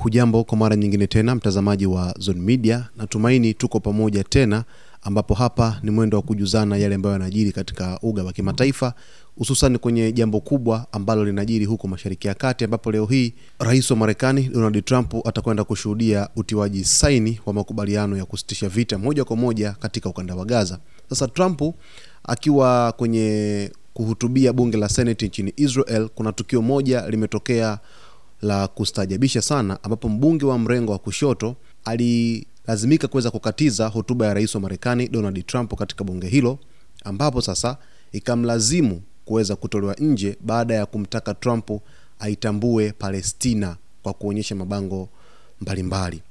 Hujambo kwa mara nyingine tena mtazamaji wa Zone Media, natumaini tuko pamoja tena ambapo hapa ni mwendo wa kujuzana yale ambayo yanajiri katika uga wa kimataifa, hususan kwenye jambo kubwa ambalo linajiri huko Mashariki ya Kati, ambapo leo hii Rais wa Marekani Donald Trump atakwenda kushuhudia utiwaji saini wa makubaliano ya kusitisha vita moja kwa moja katika ukanda wa Gaza. Sasa Trump akiwa kwenye kuhutubia bunge la Senate nchini Israel, kuna tukio moja limetokea la kustajabisha sana, ambapo mbunge wa mrengo wa kushoto alilazimika kuweza kukatiza hotuba ya Rais wa Marekani Donald Trump katika bunge hilo, ambapo sasa ikamlazimu kuweza kutolewa nje baada ya kumtaka Trump aitambue Palestina kwa kuonyesha mabango mbalimbali.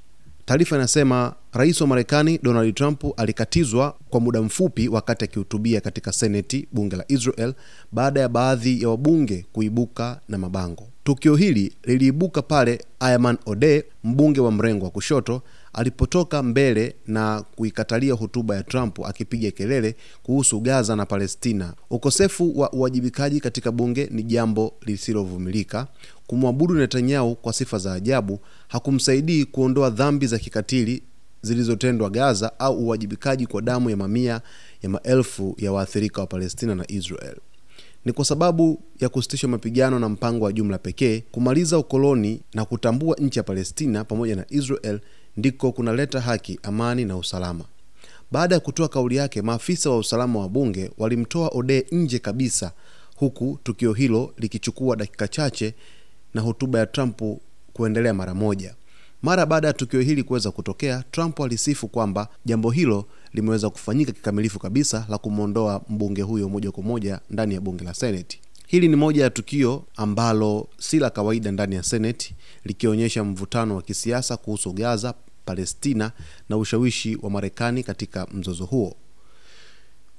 Taarifa inasema Rais wa Marekani Donald Trump alikatizwa kwa muda mfupi wakati akihutubia katika Seneti, bunge la Israel, baada ya baadhi ya wabunge kuibuka na mabango. Tukio hili liliibuka pale Ayman Odeh, mbunge wa mrengo wa kushoto, alipotoka mbele na kuikatalia hotuba ya Trump akipiga kelele kuhusu Gaza na Palestina. Ukosefu wa uwajibikaji katika bunge ni jambo lisilovumilika. Kumwabudu Netanyahu kwa sifa za ajabu hakumsaidii kuondoa dhambi za kikatili zilizotendwa Gaza au uwajibikaji kwa damu ya mamia ya maelfu ya waathirika wa Palestina na Israel. Ni kwa sababu ya kusitisha mapigano na mpango wa jumla pekee, kumaliza ukoloni na kutambua nchi ya Palestina pamoja na Israel ndiko kunaleta haki, amani na usalama. Baada ya kutoa kauli yake, maafisa wa usalama wa bunge walimtoa Odeh nje kabisa, huku tukio hilo likichukua dakika chache na hotuba ya Trump kuendelea mara moja. Mara baada ya tukio hili kuweza kutokea, Trump alisifu kwamba jambo hilo limeweza kufanyika kikamilifu kabisa la kumondoa mbunge huyo moja kwa moja ndani ya bunge la Senate. Hili ni moja ya tukio ambalo si la kawaida ndani ya Senate, likionyesha mvutano wa kisiasa kuhusu Gaza, Palestina na ushawishi wa Marekani katika mzozo huo.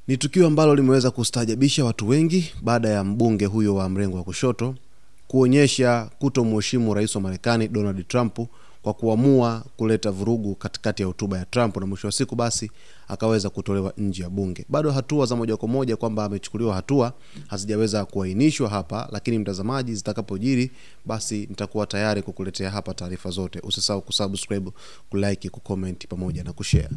Ni tukio ambalo limeweza kustajabisha watu wengi baada ya mbunge huyo wa mrengo wa kushoto kuonyesha kutomheshimu Rais wa Marekani Donald Trump kwa kuamua kuleta vurugu katikati ya hotuba ya Trump, na mwisho wa siku basi akaweza kutolewa nje ya bunge. Bado hatua za moja kwa moja kwamba amechukuliwa hatua hazijaweza kuainishwa hapa, lakini mtazamaji, zitakapojiri basi nitakuwa tayari kukuletea hapa taarifa zote. Usisahau kusubscribe, kulike, kucomment pamoja na kushare.